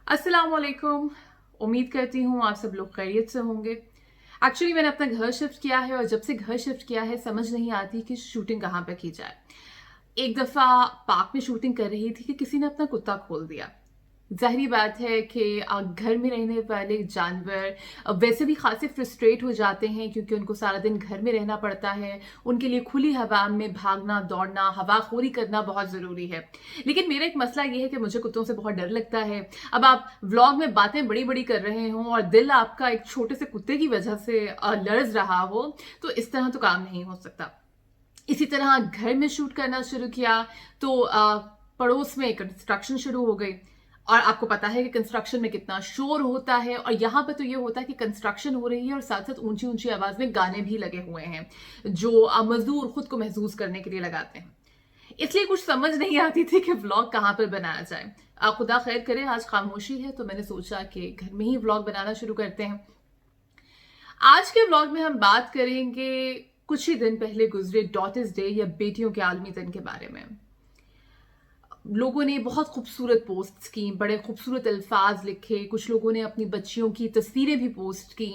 अस्सलाम वालेकुम। उम्मीद करती हूँ आप सब लोग खैरियत से होंगे। एक्चुअली मैंने अपना घर शिफ्ट किया है और जब से घर शिफ्ट किया है समझ नहीं आती कि शूटिंग कहाँ पे की जाए। एक दफ़ा पार्क में शूटिंग कर रही थी कि किसी ने अपना कुत्ता खोल दिया। ज़ाहिरी बात है कि घर में रहने वाले जानवर वैसे भी खासे फ्रस्ट्रेट हो जाते हैं क्योंकि उनको सारा दिन घर में रहना पड़ता है। उनके लिए खुली हवा में भागना, दौड़ना, हवाखोरी करना बहुत ज़रूरी है। लेकिन मेरा एक मसला ये है कि मुझे कुत्तों से बहुत डर लगता है। अब आप व्लॉग में बातें बड़ी-बड़ी कर रहे हों और दिल आपका एक छोटे से कुत्ते की वजह से लरज़ रहा हो, तो इस तरह तो काम नहीं हो सकता। इसी तरह घर में शूट करना शुरू किया तो पड़ोस में कंस्ट्रक्शन शुरू हो गई और आपको पता है कि कंस्ट्रक्शन में कितना शोर होता है और यहाँ पे तो ये होता है कि कंस्ट्रक्शन हो रही है और साथ साथ ऊंची ऊंची आवाज में गाने भी लगे हुए हैं जो मजदूर खुद को महसूस करने के लिए लगाते हैं। इसलिए कुछ समझ नहीं आती थी कि व्लॉग कहाँ पर बनाया जाए। खुदा खैर करे आज खामोशी है तो मैंने सोचा कि घर में ही व्लॉग बनाना शुरू करते हैं। आज के व्लॉग में हम बात करेंगे कुछ ही दिन पहले गुजरे डॉटर्स डे या बेटियों के आलमी दिन के बारे में। लोगों ने बहुत खूबसूरत पोस्ट्स की, बड़े खूबसूरत अल्फाज लिखे, कुछ लोगों ने अपनी बच्चियों की तस्वीरें भी पोस्ट की।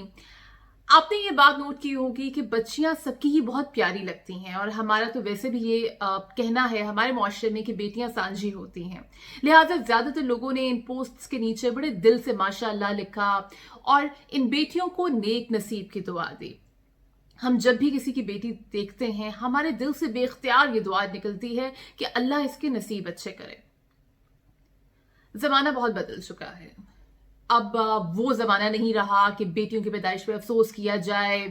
आपने ये बात नोट की होगी कि बच्चियां सबकी ही बहुत प्यारी लगती हैं और हमारा तो वैसे भी ये कहना है हमारे मुआशरे में कि बेटियां सांझी होती हैं। लिहाजा ज्यादातर लोगों ने इन पोस्ट्स के नीचे बड़े दिल से माशाअल्लाह लिखा और इन बेटियों को नेक नसीब की दुआ दी। हम जब भी किसी की बेटी देखते हैं हमारे दिल से बेख्तियार ये दुआ निकलती है कि अल्लाह इसके नसीब अच्छे करे। जमाना बहुत बदल चुका है। अब वो जमाना नहीं रहा कि बेटियों की पैदाइश पे अफसोस किया जाए।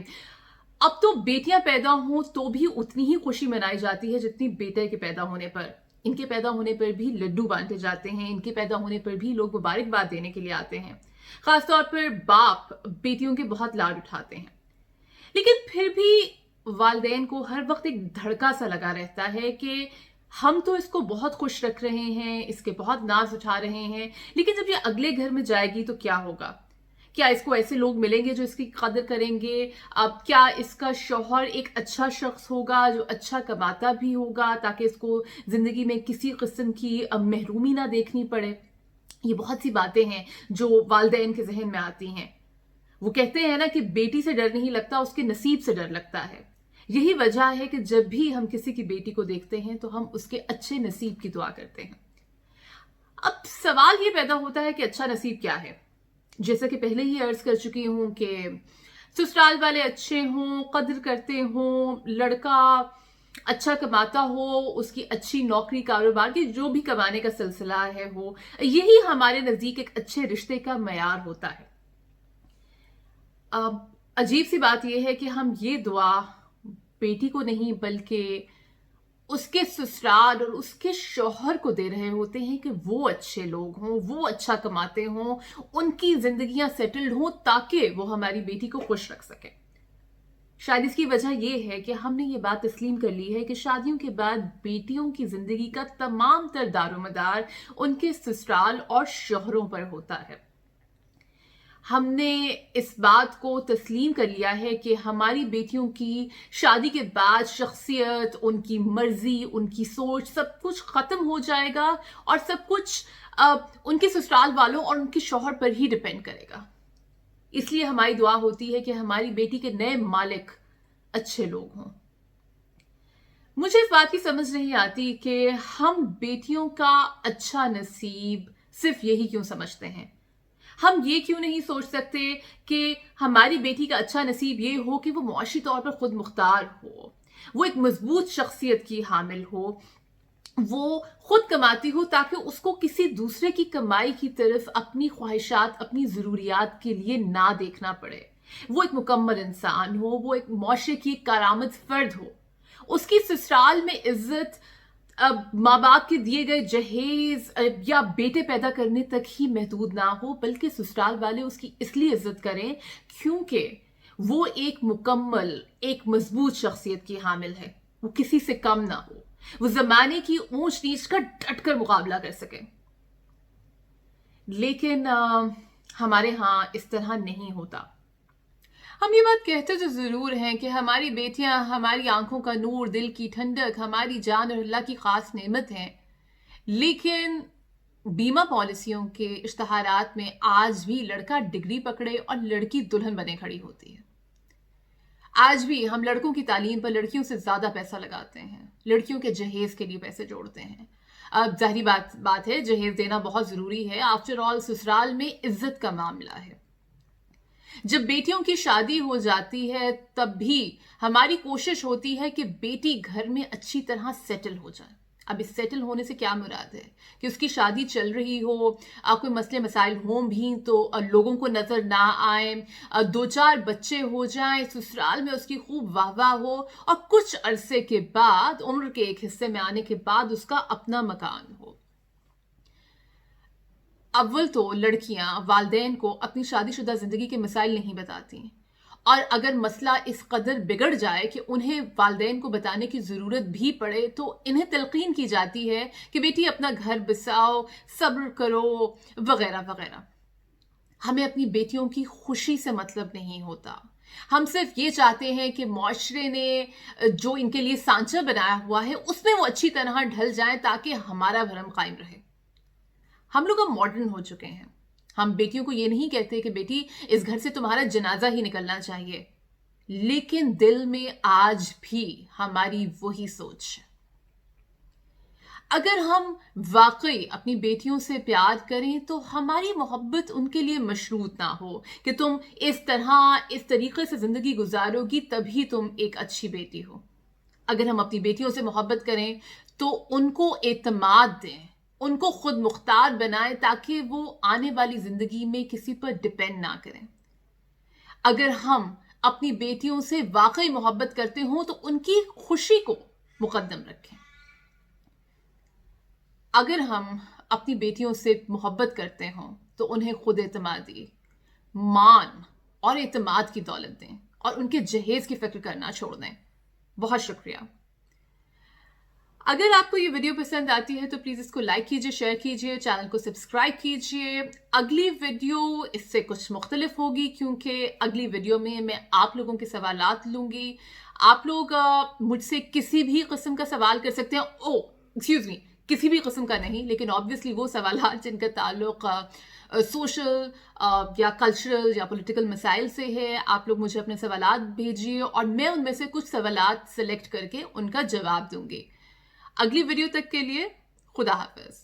अब तो बेटियां पैदा हों तो भी उतनी ही खुशी मनाई जाती है जितनी बेटे के पैदा होने पर। इनके पैदा होने पर भी लड्डू बांटे जाते हैं, इनके पैदा होने पर भी लोग मुबारकबाद देने के लिए आते हैं। खासतौर पर बाप बेटियों के बहुत लाड उठाते हैं। लेकिन फिर भी वालिदैन को हर वक्त एक धड़का सा लगा रहता है कि हम तो इसको बहुत खुश रख रहे हैं, इसके बहुत नाज उठा रहे हैं, लेकिन जब ये अगले घर में जाएगी तो क्या होगा? क्या इसको ऐसे लोग मिलेंगे जो इसकी कदर करेंगे? अब क्या इसका शौहर एक अच्छा शख्स होगा जो अच्छा कमाता भी होगा ताकि इसको जिंदगी में किसी किस्म की महरूमी ना देखनी पड़े? ये बहुत सी बातें हैं जो वालिदैन के जहन में आती हैं। वो कहते हैं ना कि बेटी से डर नहीं लगता, उसके नसीब से डर लगता है। यही वजह है कि जब भी हम किसी की बेटी को देखते हैं तो हम उसके अच्छे नसीब की दुआ करते हैं। अब सवाल ये पैदा होता है कि अच्छा नसीब क्या है? जैसा कि पहले ही अर्ज कर चुकी हूं कि ससुराल वाले अच्छे हों, कद्र करते हों, लड़का अच्छा कमाता हो, उसकी अच्छी नौकरी कारोबार की जो भी कमाने का सिलसिला है हो, यही हमारे नजदीक एक अच्छे रिश्ते का मयार होता है। अब अजीब सी बात यह है कि हम ये दुआ बेटी को नहीं बल्कि उसके ससुराल और उसके शौहर को दे रहे होते हैं कि वो अच्छे लोग हों, वो अच्छा कमाते हों, उनकी जिंदगियां सेटल्ड हों ताकि वो हमारी बेटी को खुश रख सके। शायद इसकी वजह यह है कि हमने ये बात तस्लीम कर ली है कि शादियों के बाद बेटियों की जिंदगी का तमाम तर दारोमदार उनके ससुराल और शौहरों पर होता है। हमने इस बात को तस्लीम कर लिया है कि हमारी बेटियों की शादी के बाद शख्सियत, उनकी मर्जी, उनकी सोच सब कुछ खत्म हो जाएगा और सब कुछ उनके ससुराल वालों और उनके शौहर पर ही डिपेंड करेगा। इसलिए हमारी दुआ होती है कि हमारी बेटी के नए मालिक अच्छे लोग हों। मुझे इस बात की समझ नहीं आती कि हम बेटियों का अच्छा नसीब सिर्फ यही क्यों समझते हैं। हम ये क्यों नहीं सोच सकते कि हमारी बेटी का अच्छा नसीब ये हो कि वो मुआशी तौर पर खुद मुख्तार हो, वो एक मजबूत शख्सियत की हामिल हो, वो खुद कमाती हो ताकि उसको किसी दूसरे की कमाई की तरफ अपनी ख्वाहिशात, अपनी ज़रूरियात के लिए ना देखना पड़े। वो एक मुकम्मल इंसान हो, वो एक मुआशरे की कारामद फर्द हो, उसकी ससुराल में इज्जत अब माँ बाप के दिए गए जहेज या बेटे पैदा करने तक ही महदूद ना हो, बल्कि ससुराल वाले उसकी इसलिए इज्जत करें क्योंकि वो एक मुकम्मल, एक मजबूत शख्सियत की हामिल है। वो किसी से कम ना हो, वो जमाने की ऊंच नीच का डटकर मुकाबला कर सके। लेकिन हमारे यहाँ इस तरह नहीं होता। हम ये बात कहते तो जरूर हैं कि हमारी बेटियां हमारी आंखों का नूर, दिल की ठंडक, हमारी जान और अल्लाह की खास नेमत हैं, लेकिन बीमा पॉलिसियों के इश्तहारात में आज भी लड़का डिग्री पकड़े और लड़की दुल्हन बने खड़ी होती है। आज भी हम लड़कों की तालीम पर लड़कियों से ज़्यादा पैसा लगाते हैं, लड़कियों के जहेज़ के लिए पैसे जोड़ते हैं। अब ज़ाहिरी बात है, जहेज़ देना बहुत ज़रूरी है। आफ्टर ऑल ससुराल में इज्जत का मामला है। जब बेटियों की शादी हो जाती है तब भी हमारी कोशिश होती है कि बेटी घर में अच्छी तरह सेटल हो जाए। अब इस सेटल होने से क्या मुराद है कि उसकी शादी चल रही हो, कोई मसले मसाइल हों भी तो लोगों को नज़र ना आए, 2-4 बच्चे हो जाएं, ससुराल में उसकी खूब वाहवाह हो और कुछ अरसे के बाद, उम्र के एक हिस्से में आने के बाद उसका अपना मकान हो। अव्वल तो लड़कियां वालदैन को अपनी शादीशुदा ज़िंदगी के मसाइल नहीं बताती, और अगर मसला इस कदर बिगड़ जाए कि उन्हें वालदैन को बताने की ज़रूरत भी पड़े तो इन्हें तलकीन की जाती है कि बेटी अपना घर बसाओ, सब्र करो, वगैरह वगैरह। हमें अपनी बेटियों की खुशी से मतलब नहीं होता। हम सिर्फ ये चाहते हैं कि माशरे ने जो इनके लिए सांचा बनाया हुआ है उसमें वो अच्छी तरह ढल जाएं ताकि हमारा भरम कायम रहे। हम लोग अब मॉडर्न हो चुके हैं। हम बेटियों को ये नहीं कहते कि बेटी इस घर से तुम्हारा जनाजा ही निकलना चाहिए, लेकिन दिल में आज भी हमारी वही सोच है। अगर हम वाकई अपनी बेटियों से प्यार करें तो हमारी मोहब्बत उनके लिए मशरूत ना हो कि तुम इस तरीके से जिंदगी गुजारोगी तभी तुम एक अच्छी बेटी हो। अगर हम अपनी बेटियों से मोहब्बत करें तो उनको एतमाद दें, उनको खुद मुख्तार बनाएं ताकि वो आने वाली जिंदगी में किसी पर डिपेंड ना करें। अगर हम अपनी बेटियों से वाकई मोहब्बत करते हो तो उनकी खुशी को मुकद्दम रखें। अगर हम अपनी बेटियों से मोहब्बत करते हो तो उन्हें खुद एतमादी, मान और एतमाद की दौलत दें और उनके जहेज की फिक्र करना छोड़ दें। बहुत शुक्रिया। अगर आपको ये वीडियो पसंद आती है तो प्लीज़ इसको लाइक कीजिए, शेयर कीजिए, चैनल को सब्सक्राइब कीजिए। अगली वीडियो इससे कुछ मुख्तलिफ होगी क्योंकि अगली वीडियो में मैं आप लोगों के सवालात लूँगी। आप लोग मुझसे किसी भी किस्म का सवाल कर सकते हैं। एक्सक्यूज़ मी, किसी भी किस्म का नहीं, लेकिन ऑब्वियसली वो सवालात जिनका ताल्लुक सोशल या कल्चरल या पॉलिटिकल मसाइल से है, आप लोग मुझे अपने सवालात भेजिए और मैं उनमें से कुछ सवालात सेलेक्ट करके उनका जवाब दूंगी। अगली वीडियो तक के लिए खुदा हाफिज।